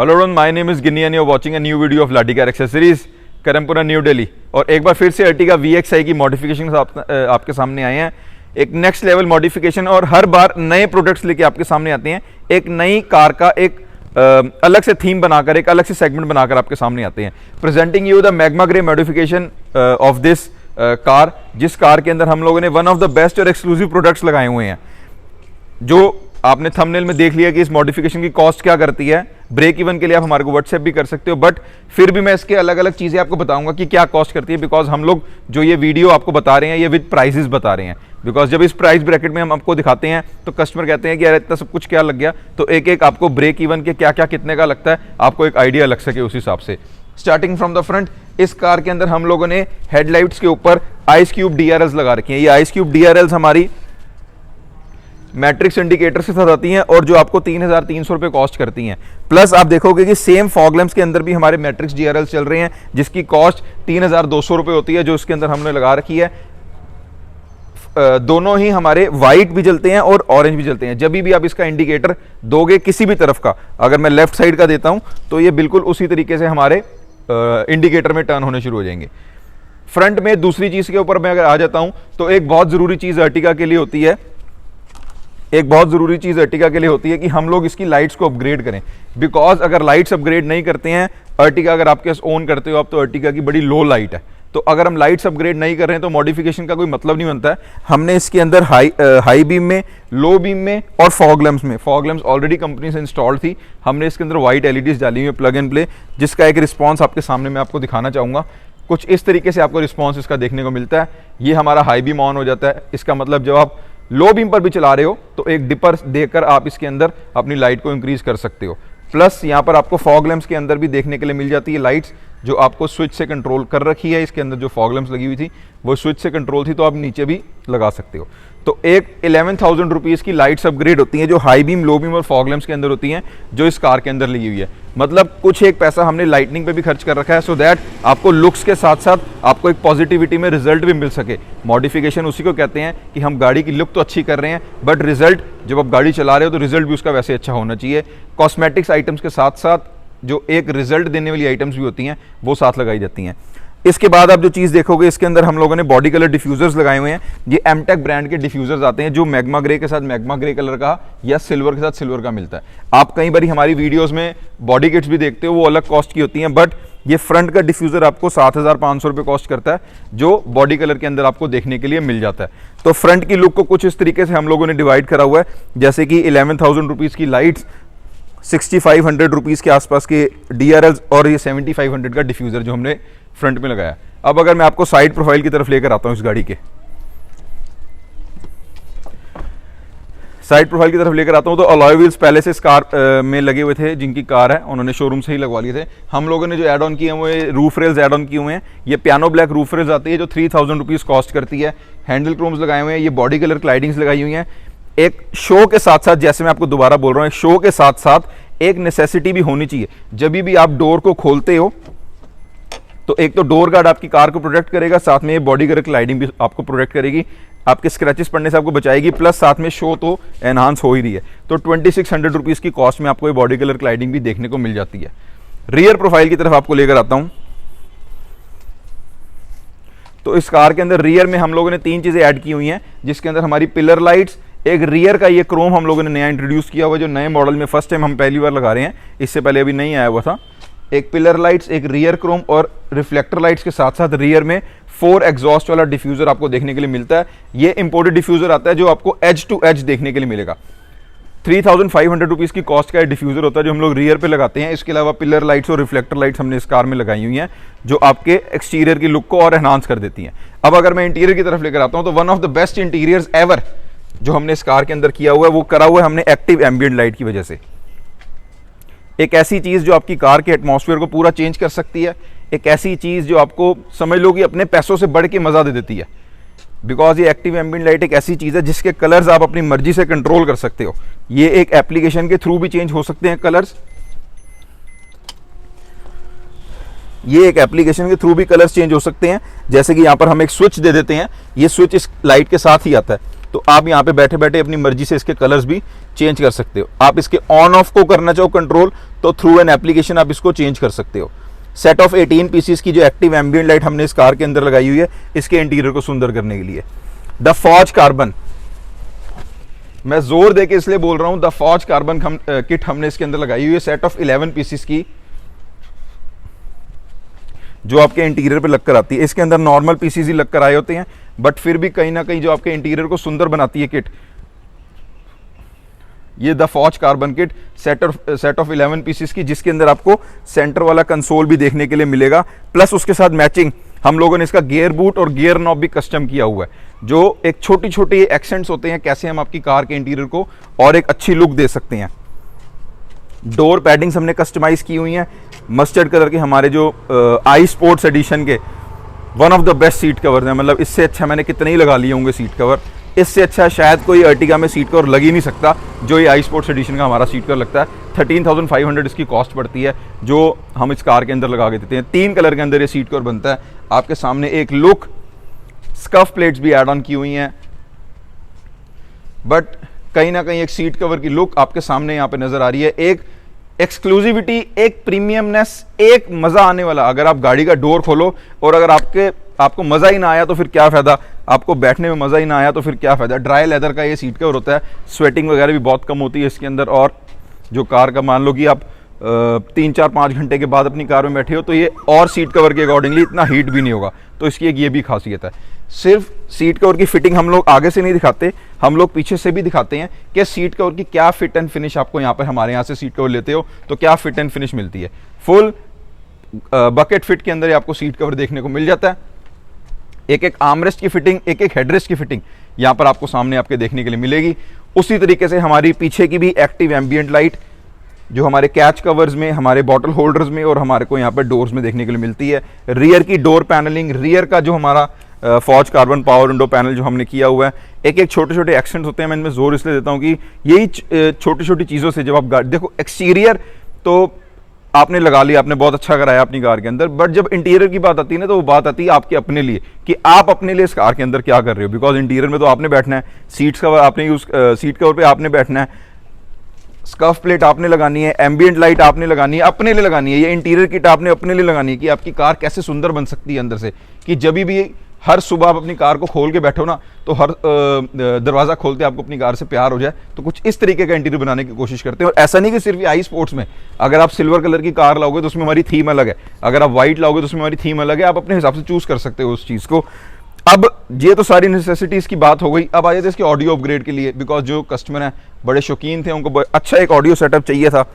Hello everyone, my name is Gini and you are watching a new video of Lathi car accessories, Karampura, new Delhi. और एक बार फिर से Ertiga VXi की modification आपके सामने आए हैं। एक नेक्स्ट लेवल मॉडिफिकेशन, और हर बार नए प्रोडक्ट्स लेके आपके सामने आते हैं। एक नई कार का एक अलग से थीम बनाकर, एक अलग से सेगमेंट बनाकर आपके सामने आते हैं। Presenting you the magma grey modification of this car, जिस कार के अंदर हम लोगों ने वन ऑफ द बेस्ट और एक्सक्लूसिव प्रोडक्ट्स लगाए हुए हैं। जो आपने थंबनेल में देख लिया कि इस मॉडिफिकेशन की कॉस्ट क्या करती है। ब्रेक इवन के लिए आप हमारे को व्हाट्सएप भी कर सकते हो, बट फिर भी मैं इसके अलग अलग चीज़ें आपको बताऊंगा कि क्या कॉस्ट करती है। बिकॉज हम लोग जो ये वीडियो आपको बता रहे हैं ये विद प्राइसेस बता रहे हैं। बिकॉज जब इस प्राइस ब्रैकेट में हम आपको दिखाते हैं तो कस्टमर कहते हैं कि यार इतना सब कुछ क्या लग गया। तो एक एक आपको ब्रेक इवन के क्या क्या कितने का लगता है, आपको एक आइडिया लग सके उस हिसाब से। स्टार्टिंग फ्रॉम द फ्रंट, इस कार के अंदर हम लोगों ने हेडलाइट्स के ऊपर आइस क्यूब DRLs लगा रखी हैं। ये आइस क्यूब DRLs हमारी मैट्रिक्स इंडिकेटर्स के साथ आती हैं और जो आपको 3,300 रुपये कॉस्ट करती हैं। प्लस आप देखोगे कि सेम फॉग लैंप्स के अंदर भी हमारे मैट्रिक्स DRLs चल रहे हैं, जिसकी कॉस्ट 3,200 रुपये होती है, जो इसके अंदर हमने लगा रखी है। दोनों ही हमारे वाइट भी जलते हैं और ऑरेंज भी जलते हैं। जब भी आप इसका इंडिकेटर दोगे किसी भी तरफ का, अगर मैं लेफ्ट साइड का देता हूं तो ये बिल्कुल उसी तरीके से हमारे इंडिकेटर में टर्न होने शुरू हो जाएंगे। फ्रंट में दूसरी चीज के ऊपर मैं अगर आ जाता हूं तो एक बहुत जरूरी चीज अर्टिगा के लिए होती है। अर्टिगा के लिए होती है कि हम लोग इसकी लाइट्स को अपग्रेड करें। बिकॉज अगर लाइट्स अपग्रेड नहीं करते हैं, अर्टिगा अगर आपके ओन करते हो आप, तो अर्टिगा की बड़ी लो लाइट है। तो अगर हम लाइट्स अपग्रेड नहीं कर रहे हैं तो मॉडिफिकेशन का कोई मतलब नहीं बनता है। हमने इसके अंदर हाई बीम में, लो बीम में और फॉग लैंप्स में, फॉग लैंप्स ऑलरेडी कंपनी से इंस्टॉल्ड थी, हमने इसके अंदर वाइट LEDs डाली हुई है प्लग एंड प्ले, जिसका एक रिस्पॉन्स आपके सामने मैं आपको दिखाना चाहूँगा। कुछ इस तरीके से आपको रिस्पॉन्स इसका देखने को मिलता है। ये हमारा हाई बीम ऑन हो जाता है। इसका मतलब जब आप लो बीम पर भी चला रहे हो तो एक डिपर देकर आप इसके अंदर अपनी लाइट को इंक्रीज कर सकते हो। प्लस यहाँ पर आपको फॉग लैंप्स के अंदर भी देखने के लिए मिल जाती है लाइट्स, जो आपको स्विच से कंट्रोल कर रखी है। इसके अंदर जो फॉग लैंप्स लगी हुई थी वो स्विच से कंट्रोल थी, तो आप नीचे भी लगा सकते हो। तो एक 11,000 रुपीज़ की लाइट्स अपग्रेड होती हैं, जो हाई बीम, लो बीम और फॉग लैंप्स के अंदर होती हैं, जो इस कार के अंदर लगी हुई है। मतलब कुछ एक पैसा हमने लाइटनिंग पे भी खर्च कर रखा है, सो दैट आपको लुक्स के साथ साथ आपको एक पॉजिटिविटी में रिजल्ट भी मिल सके। मॉडिफिकेशन उसी को कहते हैं कि हम गाड़ी की लुक तो अच्छी कर रहे हैं, बट रिजल्ट जब आप गाड़ी चला रहे हो तो रिजल्ट भी उसका वैसे अच्छा होना चाहिए। कॉस्मेटिक्स आइटम्स के साथ साथ जो एक रिजल्ट देने वाली आइटम्स भी होती हैं वो साथ लगाई जाती हैं। इसके बाद आप जो चीज़ देखोगे, इसके अंदर हम लोगों ने बॉडी कलर डिफ्यूजर्स लगाए हुए हैं। ये एमटेक ब्रांड के डिफ्यूजर्स आते हैं, जो मैग्मा ग्रे के साथ मैग्मा ग्रे कलर का या सिल्वर के साथ सिल्वर का मिलता है। आप कई बार हमारी वीडियोस में बॉडी किट्स भी देखते हो, वो अलग कॉस्ट की होती हैं, बट ये फ्रंट का डिफ्यूजर आपको 7,500 रुपये कॉस्ट करता है, जो बॉडी कलर के अंदर आपको देखने के लिए मिल जाता है। तो फ्रंट की लुक को कुछ इस तरीके से हम लोगों ने डिवाइड करा हुआ है, जैसे कि 11,000 रुपीज़ की लाइट्स, 6,500 रुपीज़ के आसपास के DRLs और ये 7,500 का डिफ्यूज़र जो हमने फ्रंट में लगाया। अब अगर मैं आपको साइड प्रोफाइल की तरफ लेकर आता हूं, इस गाड़ी के साइड प्रोफाइल की तरफ लेकर आता हूं, तो अलॉय व्हील्स पहले से इस कार में लगे हुए थे। जिनकी कार है उन्होंने शोरूम से ही लगवा लिए थे। हम लोगों ने जो एड ऑन किए हुए रूफ रेल्स ऐड ऑन किए हुए हैं। ये पियानो ब्लैक रूफ रेल्स आती है, जो 3,000 रुपीज़ कॉस्ट करती है। हैंडल क्रोम्स लगाए हुए हैं। ये बॉडी कलर क्लाइडिंग्स लगाई हुई हैं। एक शो के साथ साथ, जैसे मैं आपको दोबारा बोल रहा हूँ, एक शो के साथ साथ एक नेसेसिटी भी होनी चाहिए। जब भी आप डोर को खोलते हो तो एक तो डोर गार्ड आपकी कार को प्रोटेक्ट करेगा, साथ में ये बॉडी कलर क्लाइडिंग भी आपको प्रोटेक्ट करेगी, आपके स्क्रैचेस पड़ने से आपको बचाएगी, प्लस साथ में शो तो एनहांस हो ही रही है। तो 2,600 रुपीज़ की कॉस्ट में आपको ये बॉडी कलर क्लाइडिंग भी देखने को मिल जाती है। रियर प्रोफाइल की तरफ आपको लेकर आता हूं, तो इस कार के अंदर रियर में हम लोगों ने 3 चीज़ें ऐड की हुई हैं, जिसके अंदर हमारी पिलर लाइट्स, एक रियर का ये क्रोम हम लोगों ने नया इंट्रोड्यूस किया हुआ, जो नए मॉडल में फर्स्ट टाइम हम पहली बार लगा रहे हैं, इससे पहले अभी नहीं आया हुआ था। एक पिलर लाइट्स, एक रियर क्रोम और रिफ्लेक्टर लाइट्स के साथ साथ रियर में 4 एग्जॉस्ट वाला डिफ्यूजर आपको देखने के लिए मिलता है। ये इंपोर्टेड डिफ्यूजर आता है, जो आपको एज टू एज देखने के लिए मिलेगा। 3,500 रुपीज़ की कॉस्ट का डिफ्यूजर होता है, जो हम लोग रियर पे लगाते हैं। इसके अलावा पिलर लाइट्स और रिफ्लेक्टर लाइट्स हमने इस कार में लगाई हुई हैं, जो आपके एक्सटीरियर की लुक को और एनहांस कर देती हैं। अब अगर मैं इंटीरियर की तरफ लेकर आता हूं, तो one of the best interiors ever जो हमने इस कार के अंदर किया हुआ है, वो करा हुआ है हमने एक्टिव एम्बिएंट लाइट की वजह से। एक ऐसी चीज़ जो आपकी कार के एटमॉस्फेयर को पूरा चेंज कर सकती है। एक ऐसी चीज़ जो आपको समझ लो कि अपने पैसों से बढ़ के मज़ा दे देती है। बिकॉज ये एक्टिव एम्बिएंट लाइट एक ऐसी चीज़ है जिसके कलर्स आप अपनी मर्जी से कंट्रोल कर सकते हो। ये एक एप्लीकेशन के थ्रू भी चेंज हो सकते हैं कलर्स। ये एक एप्लीकेशन के थ्रू भी कलर्स चेंज हो सकते हैं। जैसे कि यहाँ पर हम एक स्विच दे देते हैं, ये स्विच इस लाइट के साथ ही आता है, तो आप यहाँ पे बैठे बैठे अपनी मर्जी से इसके कलर्स भी चेंज कर सकते हो। आप इसके ऑन ऑफ को करना चाहो कंट्रोल, तो थ्रू एन एप्लीकेशन आप इसको चेंज कर सकते हो। सेट ऑफ 18 पीसीस की जो एक्टिव एम्बिएंट लाइट हमने इस कार के अंदर लगाई हुई है इसके इंटीरियर को सुंदर करने के लिए। द फॉर्ज कार्बन, मैं जोर देके इसलिए बोल रहा हूं, द फॉर्ज कार्बन किट हमने इसके अंदर लगाई हुई है सेट ऑफ 11 पीसीस की, जो आपके इंटीरियर पे लगकर आती है। इसके अंदर नॉर्मल पीसीस ही लगकर आए होते हैं, बट फिर भी कहीं ना कहीं जो आपके इंटीरियर को सुंदर बनाती है किट, ये the forge carbon kit set of 11 pieces की, जिसके अंदर आपको सेंटर वाला कंसोल भी देखने के लिए मिलेगा, प्लस उसके साथ मैचिंग हम लोगों ने इसका गियर बूट और गियर नॉब भी कस्टम किया हुआ है, जो एक छोटी छोटी एक्सेंट्स होते हैं कैसे हम आपकी कार के इंटीरियर को और एक अच्छी लुक दे सकते हैं। डोर पैडिंग्स हमने कस्टमाइज की हुई हैं मस्टर्ड कलर के, हमारे जो आई स्पोर्ट्स एडिशन के one of the best seat cover हैं। मतलब इससे अच्छा मैंने कितने ही लगा लिए होंगे सीट कवर, इससे अच्छा शायद कोई अर्टिगा में सीट कवर लग ही नहीं सकता जो ये आई स्पोर्ट्स एडिशन का हमारा सीट कवर लगता है। 13,500 इसकी कॉस्ट पड़ती है, जो हम इस कार के अंदर लगा के देते हैं। 3 कलर के अंदर ये सीट कवर बनता है। आपके सामने एक लुक, स्कफ प्लेट्स भी ऐड ऑन की हुई हैं, बट कहीं ना कहीं एक सीट कवर की लुक आपके सामने यहाँ पे नजर आ रही है। एक एक्सक्लूसिविटी, एक प्रीमियमनेस, एक मजा आने वाला। अगर आप गाड़ी का डोर खोलो और अगर आपको मजा ही ना आया तो फिर क्या फायदा, आपको बैठने में मजा ही ना आया तो फिर क्या फायदा। ड्राई लेदर का ये सीट कवर होता है, स्वेटिंग वगैरह भी बहुत कम होती है इसके अंदर, और जो कार का मान लो कि आप 3-4-5 घंटे के बाद अपनी कार में बैठे हो तो ये और सीट कवर के अकॉर्डिंगली इतना हीट भी नहीं होगा। तो इसकी एक ये भी खासियत है। सिर्फ सीट कवर की फिटिंग हम लोग आगे से नहीं दिखाते, हम लोग पीछे से भी दिखाते हैं कि सीट कवर की क्या फिट एंड फिनिश आपको यहाँ पर, हमारे यहाँ से सीट कवर लेते हो तो क्या फिट एंड फिनिश मिलती है। फुल बकेट फिट के अंदर आपको सीट कवर देखने को मिल जाता है। एक एक आर्मरेस्ट की फिटिंग, एक एक हेडरेस्ट की फिटिंग यहाँ पर आपको सामने आपके देखने के लिए मिलेगी। उसी तरीके से हमारी पीछे की भी एक्टिव एम्बिएंट लाइट जो हमारे कैच कवर्स में, हमारे बॉटल होल्डर्स में और हमारे को यहाँ पर डोर्स में देखने के लिए मिलती है। रियर की डोर पैनलिंग, रियर का जो हमारा forge carbon power window panel जो हमने किया हुआ है, एक एक छोटे छोटे एक्सेंट्स होते हैं। मैं इनमें जोर इसलिए देता हूँ कि यही छोटी छोटी चीज़ों से जब आप गाड़ी देखो, एक्सटीरियर तो आपने लगा लिया, आपने बहुत अच्छा कराया अपनी कार के अंदर, बट जब इंटीरियर की बात आती है ना तो वो बात आती है आपके अपने लिए कि आप अपने लिए इस कार के अंदर क्या कर रहे हो। बिकॉज इंटीरियर में तो आपने बैठना है, सीट्स कवर आपने यूज, सीट कवर पे आपने बैठना है, स्कफ प्लेट आपने लगानी है, एम्बिएंट लाइट आपने लगानी है, अपने लिए लगानी है। ये इंटीरियर किट आपने अपने लिए लगानी है कि आपकी कार कैसे सुंदर बन सकती है अंदर से, कि जब भी हर सुबह आप अपनी कार को खोल के बैठो ना तो हर दरवाज़ा खोलते आपको अपनी कार से प्यार हो जाए। तो कुछ इस तरीके का इंटीरियर बनाने की कोशिश करते हैं। और ऐसा नहीं कि सिर्फ आई स्पोर्ट्स में, अगर आप सिल्वर कलर की कार लाओगे तो उसमें हमारी थीम अलग है, अगर आप व्हाइट लाओगे तो उसमें हमारी थीम अलग है। आप अपने हिसाब से चूज कर सकते हो उस चीज़ को। अब ये तो सारी नेसेसिटीज़ की बात हो गई। अब आ जाते इसके ऑडियो अपग्रेड के लिए, बिकॉज जो कस्टमर हैं बड़े शौकीन थे, उनको अच्छा एक ऑडियो सेटअप चाहिए था।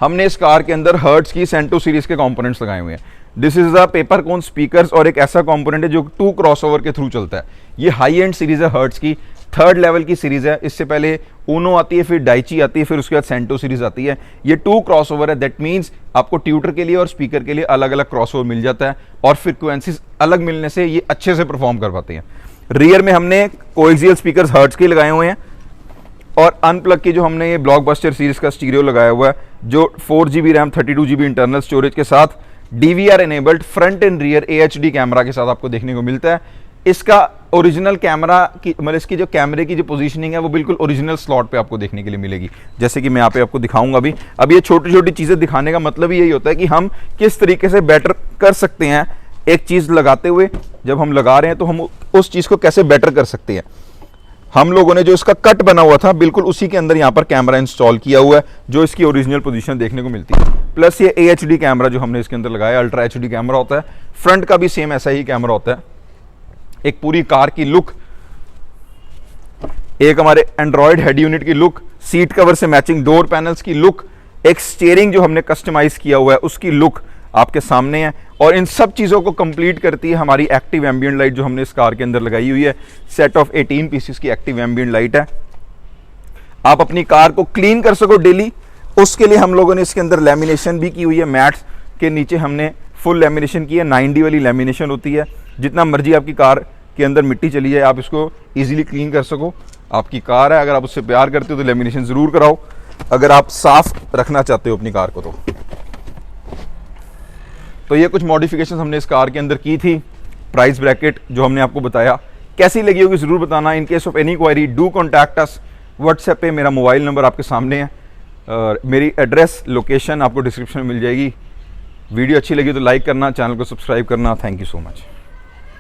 हमने इस कार के अंदर हर्ट्ज की सेंटो सीरीज के कंपोनेंट्स लगाए हुए हैं। This is the paper cone speakers, और एक ऐसा कंपोनेंट है जो 2 क्रॉसओवर के थ्रू चलता है। ये हाई एंड सीरीज है हर्ट्ज की, 3rd लेवल की सीरीज है। इससे पहले ऊनो आती है, फिर डाइची आती है, फिर उसके बाद सेंटो सीरीज आती है। ये 2 क्रॉसओवर है, दैट मीन्स आपको ट्यूटर के लिए और स्पीकर के लिए अलग अलग क्रॉसओवर मिल जाता है, और फ्रीक्वेंसीज अलग मिलने से ये अच्छे से परफॉर्म कर पाते हैं। रियर में हमने कोएक्सियल स्पीकर्स हर्ट्ज के लगाए हुए हैं, और अनप्लग की जो हमने ये ब्लॉकबस्टर सीरीज का स्टीरियो लगाया हुआ है, जो 4 GB RAM 32 GB internal storage के साथ DVR enabled front end rear AHD camera के साथ आपको देखने को मिलता है। इसका ओरिजिनल कैमरा की, मतलब इसकी जो कैमरे की जो पोजीशनिंग है वो बिल्कुल ओरिजिनल स्लॉट पे आपको देखने के लिए मिलेगी, जैसे कि मैं यहाँ पे आपको दिखाऊंगा अभी। अब ये छोटी छोटी चीज़ें दिखाने का मतलब ही यही होता है कि हम किस तरीके से बेटर कर सकते हैं एक चीज़ लगाते हुए। जब हम लगा रहे हैं तो हम उस चीज़ को कैसे बेटर कर सकते हैं। हम लोगों ने जो इसका कट बना हुआ था बिल्कुल उसी के अंदर यहाँ पर कैमरा इंस्टॉल किया हुआ है, जो इसकी ओरिजिनल पोजीशन देखने को मिलती है। प्लस ये AHD कैमरा जो हमने इसके अंदर लगाया, अल्ट्रा HD कैमरा होता है। फ्रंट का भी सेम ऐसा ही कैमरा होता है। एक पूरी कार की लुक, एक हमारे एंड्रॉयड हेड यूनिट की लुक, सीट कवर से मैचिंग डोर पैनल्स की लुक, एक स्टीयरिंग जो हमने कस्टमाइज किया हुआ है उसकी लुक आपके सामने है। और इन सब चीज़ों को कंप्लीट करती है हमारी एक्टिव एम्बिएंट लाइट जो हमने इस कार के अंदर लगाई हुई है। सेट ऑफ 18 पीसेस की एक्टिव एम्बिएंट लाइट है। आप अपनी कार को क्लीन कर सको डेली, उसके लिए हम लोगों ने इसके अंदर लेमिनेशन भी की हुई है। मैट्स के नीचे हमने फुल लेमिनेशन की है, 9D वाली लेमिनेशन होती है। जितना मर्जी आपकी कार के अंदर मिट्टी चली जाए, आप इसको ईजिली क्लीन कर सको। आपकी कार है, अगर आप उससे प्यार करते हो तो लेमिनेशन ज़रूर कराओ, अगर आप साफ रखना चाहते हो अपनी कार को तो ये कुछ मॉडिफिकेशन हमने इस कार के अंदर की थी। प्राइस ब्रैकेट जो हमने आपको बताया, कैसी लगी होगी ज़रूर बताना। In case of any query do contact us. WhatsApp पे मेरा मोबाइल नंबर आपके सामने है, मेरी एड्रेस लोकेशन आपको डिस्क्रिप्शन में मिल जाएगी। वीडियो अच्छी लगी तो लाइक करना, चैनल को सब्सक्राइब करना। Thank you so much.